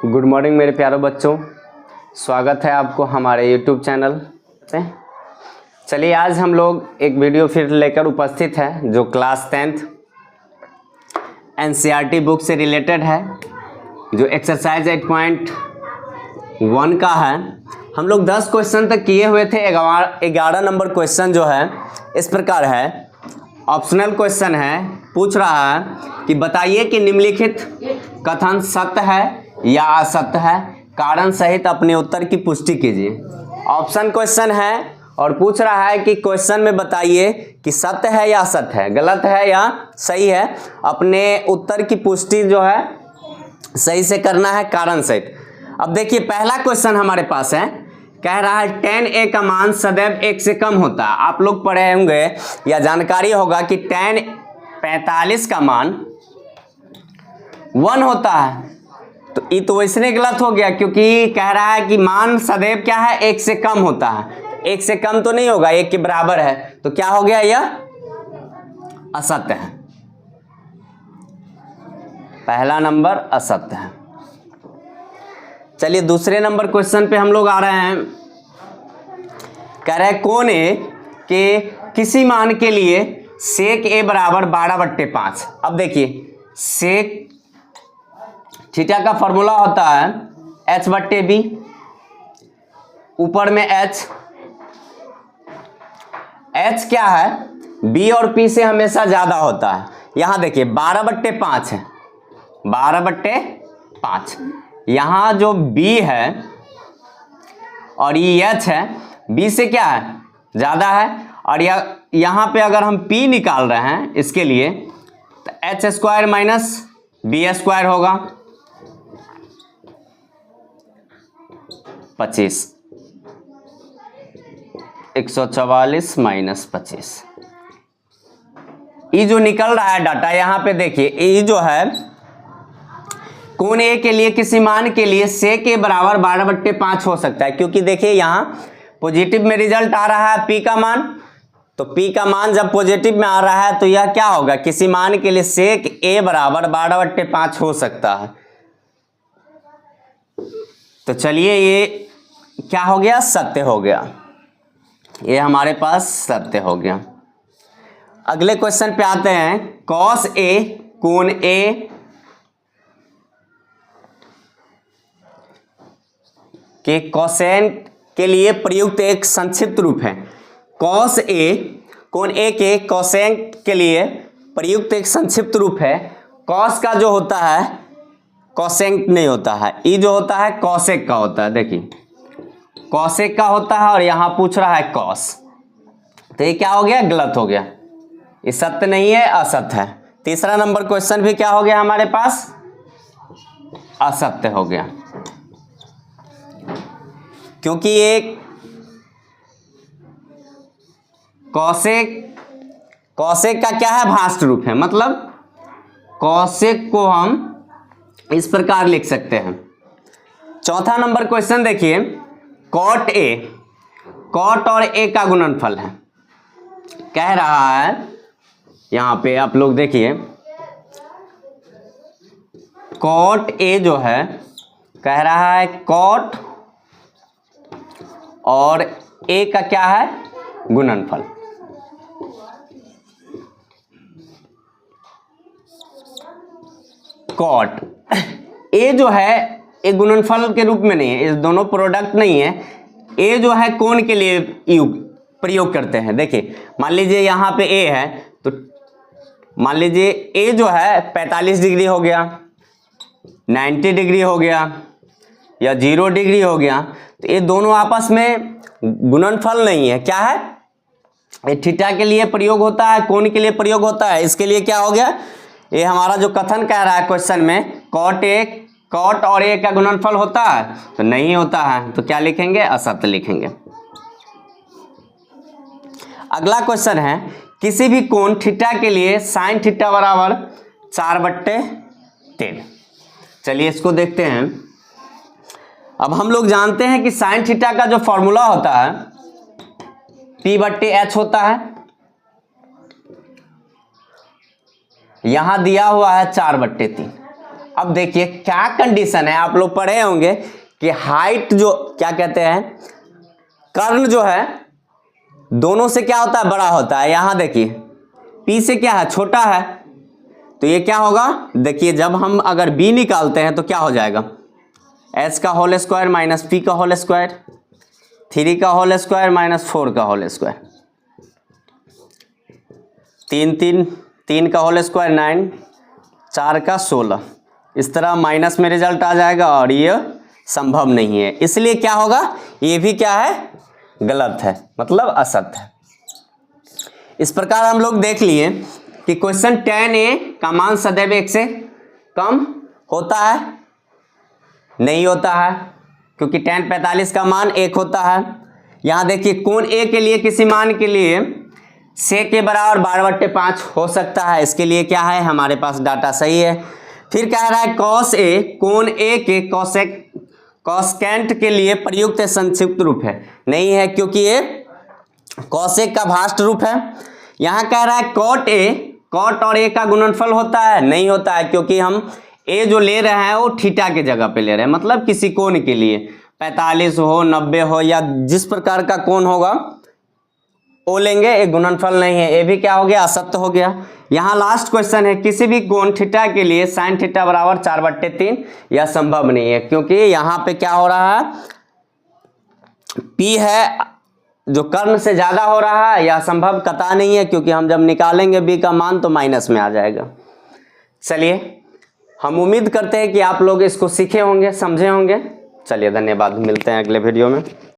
Good morning मेरे प्यारे बच्चों, स्वागत है आपको हमारे यूट्यूब चैनल पे। चलिए आज हम लोग एक वीडियो फिर लेकर उपस्थित है जो क्लास 10th एनसीईआरटी बुक से रिलेटेड है, जो एक्सरसाइज 8.1 का है। हम लोग 10 क्वेश्चन तक किए हुए थे। 11 नंबर क्वेश्चन जो है इस प्रकार है, ऑप्शनल क्वेश्चन है। पूछ रहा है कि बताइए कि निम्नलिखित कथन सत्य है या असत्य है, कारण सहित अपने उत्तर की पुष्टि कीजिए। ऑप्शन क्वेश्चन है और पूछ रहा है कि क्वेश्चन में बताइए कि सत्य है या असत्य है, गलत है या सही है। अपने उत्तर की पुष्टि जो है सही से करना है कारण सहित। अब देखिए पहला क्वेश्चन हमारे पास है, कह रहा है 10a का मान सदैव 1 से कम होता है। आप लोग पढ़े होंगे या जानकारी होगा कि 45 का मान 1 होता है। तो ये तो वैसे गलत हो गया, क्योंकि कह रहा है कि मान सदैव क्या है 1 से कम होता है। 1 से कम तो नहीं होगा, 1 के बराबर है, तो क्या हो गया, यह असत्य है। पहला नंबर असत्य है। चलिए दूसरे नंबर क्वेश्चन पे हम लोग आ रहे हैं। कह रहे हैं कौन ए के किसी मान के लिए सेक ए बराबर 12/5। अब देखिए सेक थीटा का फॉर्मूला होता है h/b, ऊपर में h क्या है, b और p से हमेशा ज्यादा होता है। यहां देखिए 12/5 है, 12/5। यहां जो b है और ये h है, b से क्या है, ज्यादा है। और यहां पे अगर हम p निकाल रहे हैं इसके लिए तो h² - b² होगा 25, 144 - 25। ये जो निकल रहा है डाटा यहां पे देखिए, ये जो है कोण ए के लिए किसी मान के लिए सेक ए बराबर 12/5 हो सकता है, क्योंकि देखिए यहां पॉजिटिव में रिजल्ट आ रहा है p का मान। तो p का मान जब पॉजिटिव में आ रहा है तो यह क्या होगा, किसी मान के लिए सेक ए बराबर 12/5 हो सकता है। तो चलिए ये क्या हो गया, सत्य हो गया। ये हमारे पास सत्य हो गया। अगले क्वेश्चन पे आते हैं। कॉस ए कोण ए के कोसेन के लिए प्रयुक्त एक संक्षिप्त रूप है। कॉस ए कोण ए के कोसेन के लिए प्रयुक्त एक संक्षिप्त रूप है। कॉस का जो होता है कोसेक नहीं होता है, ये जो होता है कॉसेक का होता है। देखिए कॉसेक का होता है और यहां पूछ रहा है कॉस, तो ये क्या हो गया, गलत हो गया। ये सत्य नहीं है, असत्य है। तीसरा नंबर क्वेश्चन भी क्या हो गया हमारे पास, असत्य हो गया, क्योंकि ये कॉसेक का क्या है, भाष्ट रूप है। मतलब कॉसेक को हम इस प्रकार लिख सकते हैं। चौथा नंबर क्वेश्चन देखिए, कॉट ए, कॉट और ए का गुणनफल है। कह रहा है यहां पे आप लोग देखिए, कॉट ए जो है कह रहा है कॉट और ए का क्या है, गुणनफल। कॉट ए जो है एक गुणनफल के रूप में नहीं है, इस दोनों प्रोडक्ट नहीं है। ए जो है कोण के लिए प्रयोग करते हैं। देखिए मान लीजिए यहाँ पे ए है, तो मान लीजिए ए जो है 45 डिग्री हो गया, 90 डिग्री हो गया या 0 डिग्री हो गया, तो ये दोनों आपस में गुणनफल नहीं है। क्या है, ये थीटा के लिए प्रयोग होता है, कोण के लिए प्रयोग होता है। इसके लिए क्या हो गया, ये हमारा जो कथन कह रहा है क्वेश्चन में, कॉट और ए का गुणनफल होता है, तो नहीं होता है। तो क्या लिखेंगे, असत्य लिखेंगे। अगला क्वेश्चन है, किसी भी कोण थीटा के लिए साइन थीटा बराबर 4/3। चलिए इसको देखते हैं। अब हम लोग जानते हैं कि साइन थीटा का जो फॉर्मूला होता है p/h होता है। यहां दिया हुआ है 4/3। अब देखिए क्या कंडीशन है, आप लोग पढ़े होंगे कि हाइट जो क्या कहते हैं, कर्ण जो है दोनों से क्या होता है, बड़ा होता है। यहां देखिए P से क्या है, छोटा है, तो ये क्या होगा, देखिए जब हम अगर B निकालते हैं तो क्या हो जाएगा, H का होल स्क्वायर माइनस P का होल स्क्वायर, 3 का होल स्क्वायर माइनस 4 का होल स्क्वायर, 3 का होल स्क्वायर 9, 4 का 16, इस तरह माइनस में रिजल्ट आ जाएगा और ये संभव नहीं है, इसलिए क्या होगा, ये भी क्या है, गलत है, मतलब असत्य है। इस प्रकार हम लोग देख लिए कि क्वेश्चन 10A का मान सदैव 1 से कम होता है, नहीं होता है, क्योंकि tan 45 का मान 1 होता है। यहाँ देखिए कोण A के लिए किसी मान के लिए से के बराबर 12/5 हो सकता है, इसके लिए क्या है, हमारे पास डाटा सही है। फिर कह रहा है cos A कोण A के कॉसेकेंट के लिए प्रयुक्त संक्षिप्त रूप है, नहीं है क्योंकि ये कॉसेक का भाष्ट रूप है। यहाँ कह रहा है cot A, cot और A का गुणनफल होता है, नहीं होता है क्योंकि हम A जो ले रहे हैं वो थीटा के जगह पे ले रहे हैं, मतलब किसी कोण के लिए 45 हो 90 हो या जिस प्रकार का कोण होगा वो लेंगे, एक गुणनफल नहीं है, ये भी क्या हो गया, असत्य हो गया। यहाँ लास्ट क्वेश्चन है किसी भी कोण थीटा के लिए sin थीटा बराबर 4/3, यह संभव नहीं है क्योंकि यहाँ पे क्या हो रहा है, P है जो कर्ण से ज्यादा हो रहा है, यह संभव कतई नहीं है क्योंकि हम जब निकालेंगे B का मान तो माइनस में आ जाएगा। चलिए हम उम्मीद करते हैं कि आप लोग इसको सीखे होंगे, समझे होंगे। चलिए धन्यवाद, मिलते हैं अगले वीडियो में।